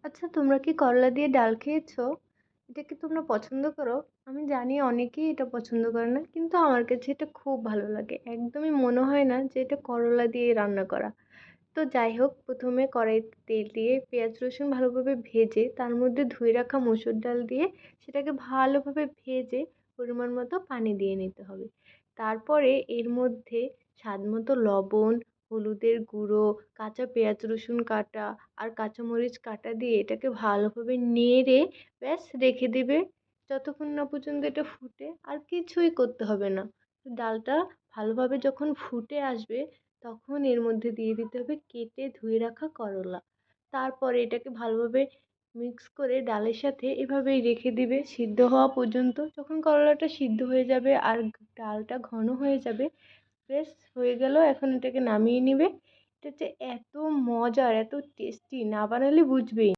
আচ্ছা, তোমরা কি করলা দিয়ে ডাল খেয়েছো? এটা কি তোমরা পছন্দ করো? আমি জানি অনেকেই এটা পছন্দ করে না, কিন্তু আমার কাছে এটা খুব ভালো লাগে। একদমই মনে হয় না যে এটা করলা দিয়ে রান্না করা। তো যাই হোক, প্রথমে কড়াইতে তেল দিয়ে পেঁয়াজ রসুন ভালোভাবে ভেজে তার মধ্যে ধুয়ে রাখা মসুর ডাল দিয়ে সেটাকে ভালোভাবে ভেজে পরিমাণ মতো পানি দিয়ে নিতে হবে। তারপরে এর মধ্যে স্বাদ মতো লবণ, হলুদের গুঁড়ো, কাঁচা পেঁয়াজ রসুন কাটা আর কাঁচামরিচ কাটা দিয়ে এটাকে ভালোভাবে নেড়ে ব্যাস রেখে দিবে যতক্ষণ না পর্যন্ত এটা ফুটে। আর কিছুই করতে হবে না। ডালটা ভালোভাবে যখন ফুটে আসবে তখন এর মধ্যে দিয়ে দিতে হবে কেটে ধুয়ে রাখা করলা। তারপরে এটাকে ভালোভাবে মিক্স করে ডালের সাথে এভাবেই রেখে দিবে সিদ্ধ হওয়া পর্যন্ত। যখন করলাটা সিদ্ধ হয়ে যাবে আর ডালটা ঘন হয়ে যাবে, বেশ হয়ে গেল। এখন এটাকে নামিয়ে নিবে। এটা হচ্ছে এত মজার, এত টেস্টি, না বানালে বুঝবেই না।